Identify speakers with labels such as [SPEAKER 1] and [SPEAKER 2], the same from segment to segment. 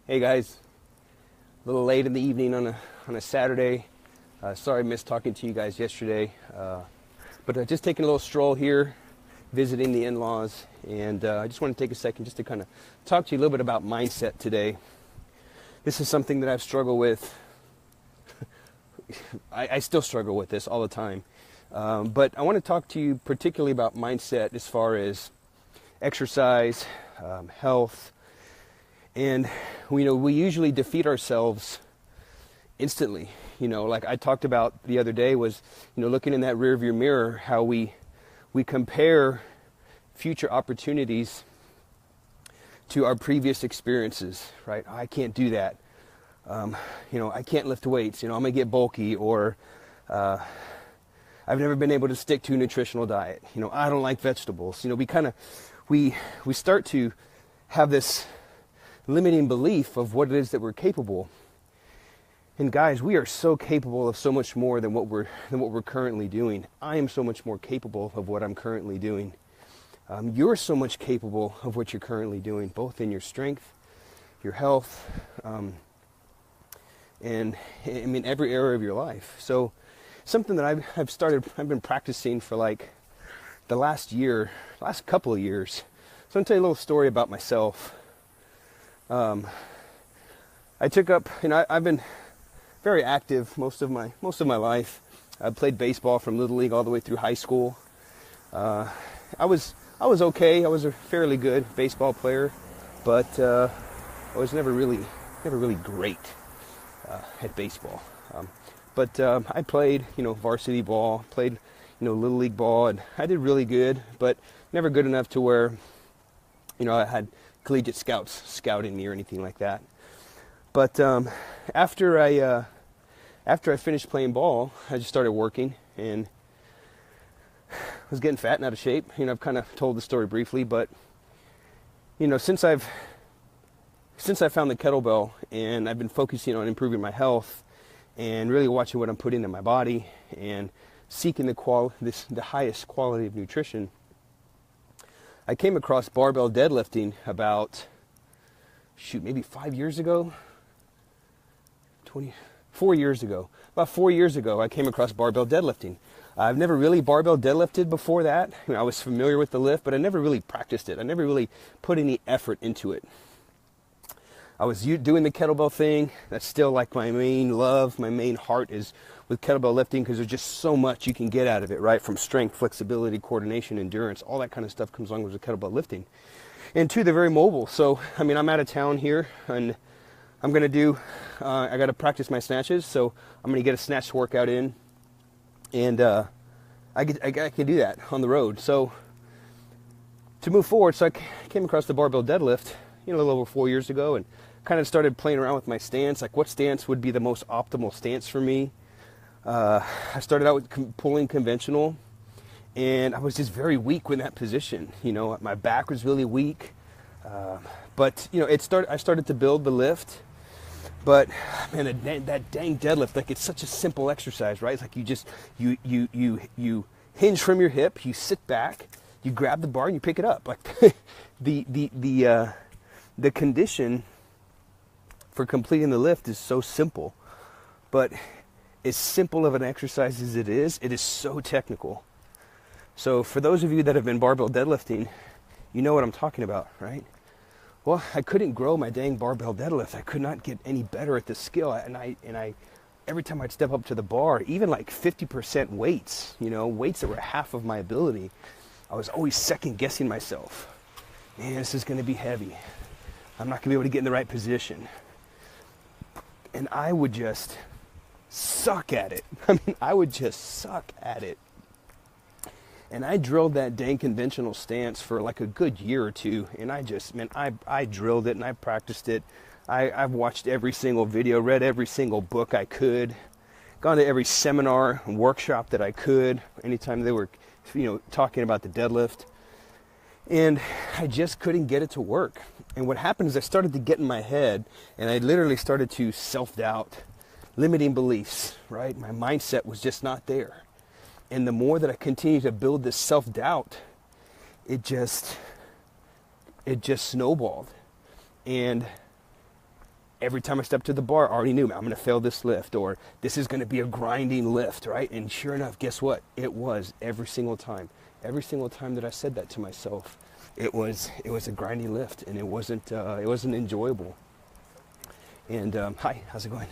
[SPEAKER 1] Hey guys, a little late in the evening on a Saturday. Sorry I missed talking to you guys yesterday, but just taking a little stroll here, visiting the in-laws, and I just want to take a second just to kind of talk to you a little bit about mindset today. This is something that I've struggled with. I still struggle with this all the time, but I want to talk to you particularly about mindset as far as exercise, health. And we usually defeat ourselves instantly. Like I talked about the other day was, looking in that rearview mirror, how we compare future opportunities to our previous experiences, right? I can't do that. I can't lift weights. I'm gonna get bulky, or I've never been able to stick to a nutritional diet. I don't like vegetables. We start to have this limiting belief of what it is that we're capable. And guys, we are so capable of so much more than what we're currently doing. I am so much more capable of what I'm currently doing. You're so much capable of what you're currently doing, both in your strength, your health, and every area of your life. So something that I've been practicing for like the last couple of years. So I'm gonna tell you a little story about myself. I took up, I've been very active most of my life. I played baseball from Little League all the way through high school. I was okay. I was a fairly good baseball player, but I was never really great at baseball. But I played, varsity ball, played, Little League ball, and I did really good, but never good enough to where, I had collegiate scouts scouting me or anything like that. But after I finished playing ball, I just started working and was getting fat and out of shape. I've kind of told the story briefly, but since I found the kettlebell and I've been focusing on improving my health and really watching what I'm putting in my body and seeking the highest quality of nutrition, I came across barbell deadlifting about, maybe 5 years ago? 4 years ago. About 4 years ago, I came across barbell deadlifting. I've never really barbell deadlifted before that. I was familiar with the lift, but I never really practiced it. I never really put any effort into it. I was doing the kettlebell thing. That's still like my main love, my main heart is with kettlebell lifting, because there's just so much you can get out of it, right? From strength, flexibility, coordination, endurance, all that kind of stuff comes along with the kettlebell lifting. And two, they're very mobile. So, I'm out of town here, and I'm going to do, I got to practice my snatches, so I'm going to get a snatch workout in, and I can do that on the road. So, to move forward, so I came across the barbell deadlift, a little over 4 years ago, and kind of started playing around with my stance, like what stance would be the most optimal stance for me. I started out with pulling conventional, and I was just very weak in that position. My back was really weak, but I started to build the lift. But man, that dang deadlift, like it's such a simple exercise, right? It's like you hinge from your hip, you sit back, you grab the bar, and you pick it up. Like the condition for completing the lift is so simple, but as simple of an exercise as it is so technical. So for those of you that have been barbell deadlifting, you know what I'm talking about, right? Well, I couldn't grow my dang barbell deadlift. I could not get any better at the skill. And I every time I'd step up to the bar, even like 50% weights, weights that were half of my ability, I was always second guessing myself. Man, this is going to be heavy. I'm not going to be able to get in the right position. And I would just suck at it. I would just suck at it. And I drilled that dang conventional stance for like a good year or two. And I drilled it and I practiced it. I've watched every single video, read every single book I could, gone to every seminar and workshop that I could, anytime they were, talking about the deadlift. And I just couldn't get it to work. And what happened is I started to get in my head, and I literally started to self-doubt, limiting beliefs, right? My mindset was just not there. And the more that I continued to build this self-doubt, it just snowballed. And every time I stepped to the bar, I already knew I'm going to fail this lift, or this is going to be a grinding lift, right? And sure enough, guess what? It was every single time. Every single time that I said that to myself, it was a grinding lift, and it wasn't enjoyable. And hi, how's it going?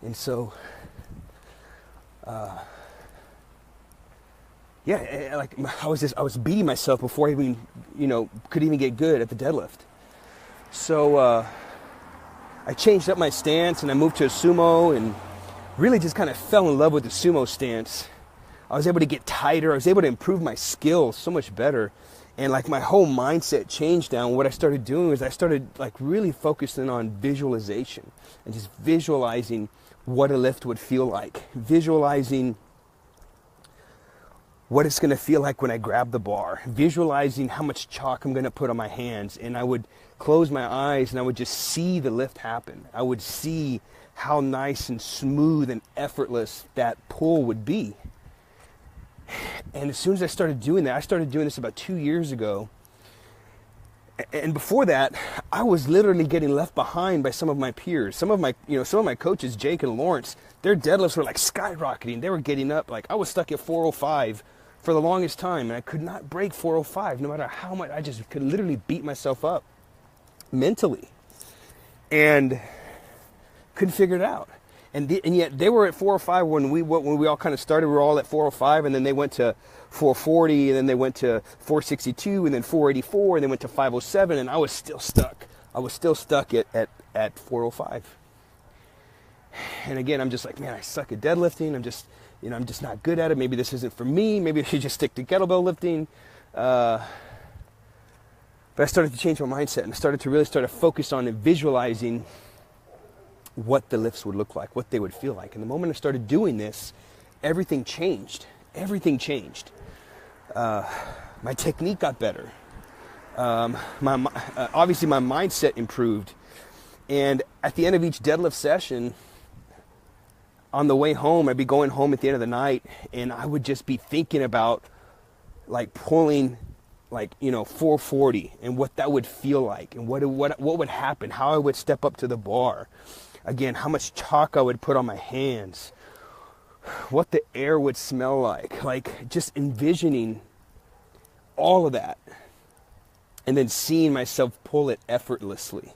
[SPEAKER 1] And so, yeah, like I was beating myself before I even, could even get good at the deadlift. So I changed up my stance and I moved to a sumo and really just kind of fell in love with the sumo stance. I was able to get tighter. I was able to improve my skills so much better. And like my whole mindset changed now. And what I started doing was I started like really focusing on visualization and just visualizing what a lift would feel like. Visualizing what it's going to feel like when I grab the bar, visualizing how much chalk I'm going to put on my hands. And I would close my eyes and I would just see the lift happen. I would see how nice and smooth and effortless that pull would be. And as soon as I started doing that, I started doing this about 2 years ago. And before that, I was literally getting left behind by some of my peers. Some of my coaches, Jake and Lawrence, their deadlifts were like skyrocketing. They were getting up, like I was stuck at 405 for the longest time, and I could not break 405 no matter how much. I just could literally beat myself up mentally and couldn't figure it out. And yet they were at 405 when we all kind of started. We were all at 405, and then they went to 440, and then they went to 462, and then 484, and then went to 507, and I was still stuck. I was still stuck at 405. And again, I'm just like, man, I suck at deadlifting. I'm just not good at it. Maybe this isn't for me. Maybe I should just stick to kettlebell lifting. But I started to change my mindset, and I started to focus on and visualizing what the lifts would look like, what they would feel like. And the moment I started doing this, everything changed. Everything changed. My technique got better. Obviously my mindset improved. And at the end of each deadlift session, on the way home, I'd be going home at the end of the night, and I would just be thinking about like pulling 440 and what that would feel like, and what would happen, how I would step up to the bar. Again, how much chalk I would put on my hands, what the air would smell like just envisioning all of that, and then seeing myself pull it effortlessly.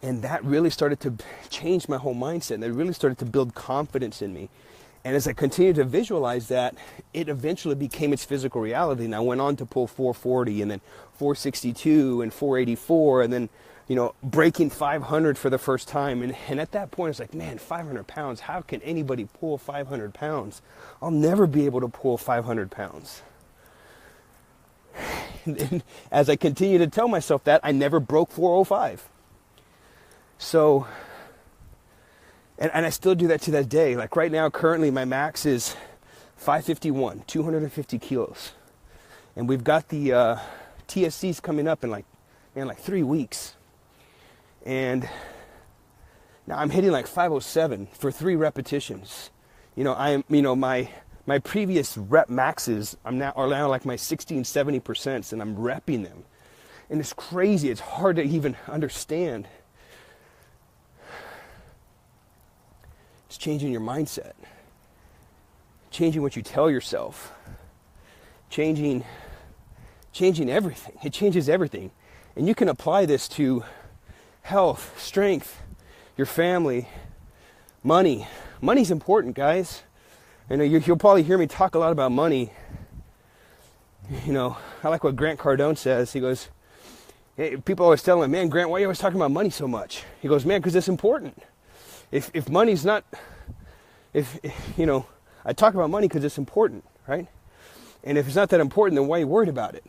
[SPEAKER 1] And that really started to change my whole mindset, and it really started to build confidence in me. And as I continued to visualize that, it eventually became its physical reality. And I went on to pull 440, and then 462, and 484, and then breaking 500 for the first time. And at that point, it's like, man, 500 pounds, how can anybody pull 500 pounds? I'll never be able to pull 500 pounds. And as I continue to tell myself that, I never broke 405. So, and I still do that to that day. Like right now, currently, my max is 551, 250 kilos. And we've got the TSCs coming up in like 3 weeks. And now I'm hitting like 507 for 3 repetitions. My previous rep maxes are now like my 60 and 70%, and I'm repping them. And it's crazy. It's hard to even understand. It's changing your mindset. Changing what you tell yourself. Changing everything. It changes everything. And you can apply this to health, strength, your family, money. Money's important, guys. I know you'll probably hear me talk a lot about money. I like what Grant Cardone says. He goes, hey, people always tell him, man, Grant, why are you always talking about money so much? He goes, man, because it's important. If money's not, I talk about money because it's important, right? And if it's not that important, then why are you worried about it?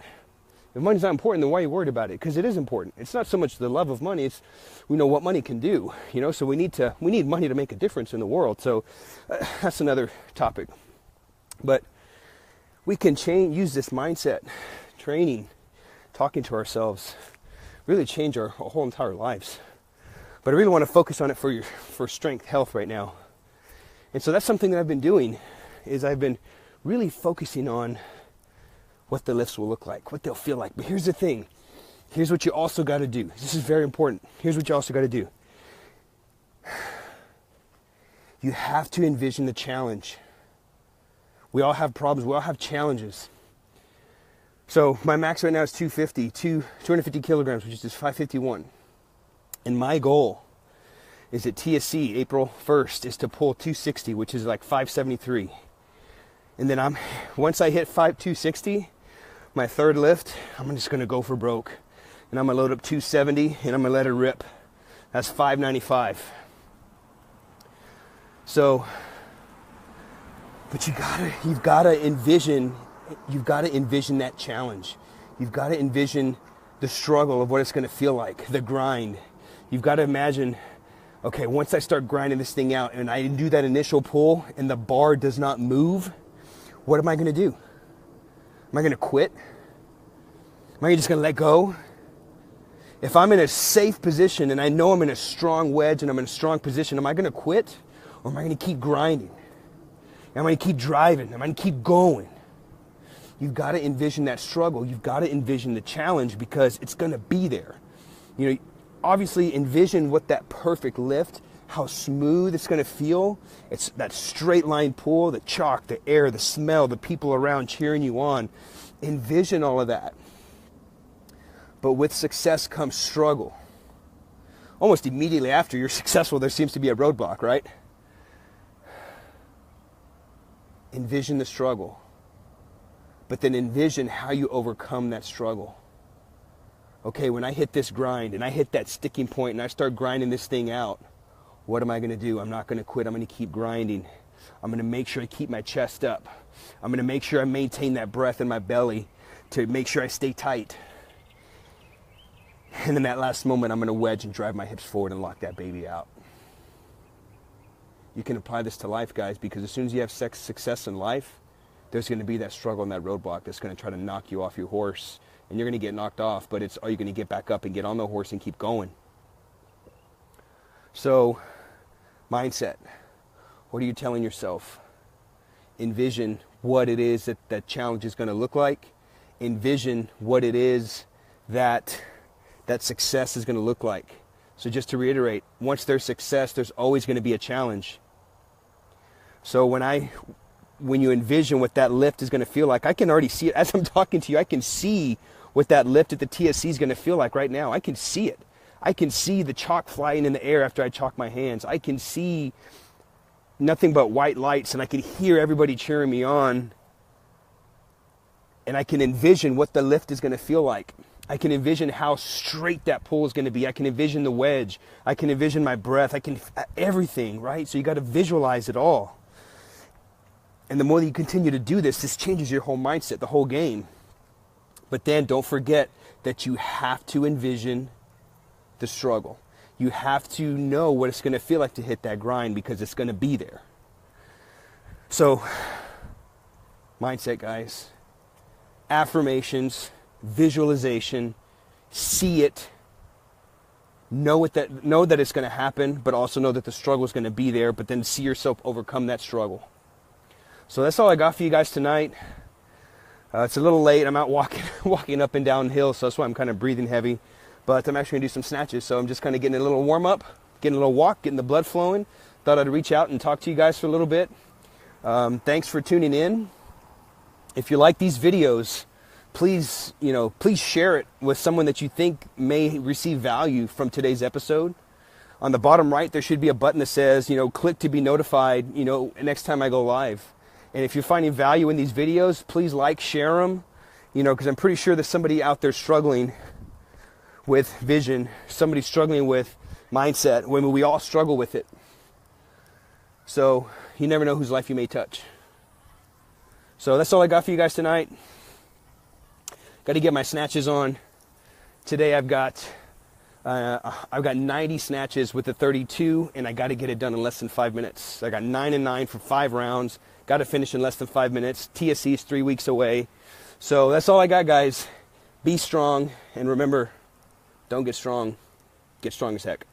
[SPEAKER 1] If money's not important, then why are you worried about it? Because it is important. It's not so much the love of money, it's what money can do, so we need money to make a difference in the world. So that's another topic. But we can use this mindset, training, talking to ourselves, really change our whole entire lives. But I really want to focus on it for strength, health right now. And so that's something that I've been doing, is I've been really focusing on what the lifts will look like, what they'll feel like. But here's the thing. Here's what you also got to do. This is very important. Here's what you also got to do. You have to envision the challenge. We all have problems. We all have challenges. So my max right now is 250 kilograms, which is just 551. And my goal is at TSC April 1st is to pull 260, which is like 573. And then once I hit 260, my third lift, I'm just going to go for broke. And I'm going to load up 270 and I'm going to let it rip. That's 595. So, but you've got to envision that challenge. You've got to envision the struggle of what it's going to feel like, the grind. You've got to imagine, okay, once I start grinding this thing out and I do that initial pull and the bar does not move, what am I going to do? Am I going to quit? Am I just going to let go? If I'm in a safe position and I know I'm in a strong wedge and I'm in a strong position, am I going to quit? Or am I going to keep grinding? Am I going to keep driving? Am I going to keep going? You've got to envision that struggle. You've got to envision the challenge because it's going to be there. You know, obviously envision what that perfect lift, how smooth it's going to feel. It's that straight line pull, the chalk, the air, the smell, the people around cheering you on. Envision all of that. But with success comes struggle. Almost immediately after you're successful, there seems to be a roadblock, right? Envision the struggle. But then envision how you overcome that struggle. Okay, when I hit this grind and I hit that sticking point and I start grinding this thing out, what am I going to do? I'm not going to quit. I'm going to keep grinding. I'm going to make sure I keep my chest up. I'm going to make sure I maintain that breath in my belly to make sure I stay tight. And in that last moment, I'm going to wedge and drive my hips forward and lock that baby out. You can apply this to life, guys, because as soon as you have success in life, there's going to be that struggle and that roadblock that's going to try to knock you off your horse. And you're going to get knocked off, but are you going to get back up and get on the horse and keep going? So, mindset. What are you telling yourself? Envision what it is that that challenge is going to look like. Envision what it is that that success is going to look like. So just to reiterate, once there's success, there's always going to be a challenge. So when you envision what that lift is going to feel like, I can already see it. As I'm talking to you, I can see what that lift at the TSC is going to feel like right now. I can see it. I can see the chalk flying in the air after I chalk my hands. I can see nothing but white lights, and I can hear everybody cheering me on. And I can envision what the lift is going to feel like. I can envision how straight that pull is going to be. I can envision the wedge. I can envision my breath. Everything, right? So you got to visualize it all. And the more that you continue to do this changes your whole mindset, the whole game. But then don't forget that you have to envision the struggle. You have to know what it's going to feel like to hit that grind because it's going to be there. So, mindset, guys. Affirmations, visualization, see it. Know that it's going to happen, but also know that the struggle is going to be there, but then see yourself overcome that struggle. So that's all I got for you guys tonight. It's a little late. I'm out walking up and down hills, so that's why I'm kind of breathing heavy. But I'm actually going to do some snatches, so I'm just kind of getting a little warm up, getting a little walk, getting the blood flowing. Thought I'd reach out and talk to you guys for a little bit. Thanks for tuning in. If you like these videos, please share it with someone that you think may receive value from today's episode. On the bottom right, there should be a button that says, click to be notified, next time I go live. And if you're finding value in these videos, please share them, because I'm pretty sure there's somebody out there struggling with vision, somebody struggling with mindset, when we all struggle with it. So you never know whose life you may touch. So that's all I got for you guys tonight. Got to get my snatches on. Today I've got 90 snatches with the 32, and I got to get it done in less than 5 minutes. I got 9 and 9 for 5 rounds. Got to finish in less than 5 minutes. TSC is 3 weeks away. So that's all I got, guys. Be strong, and remember, don't get strong. Get strong as heck.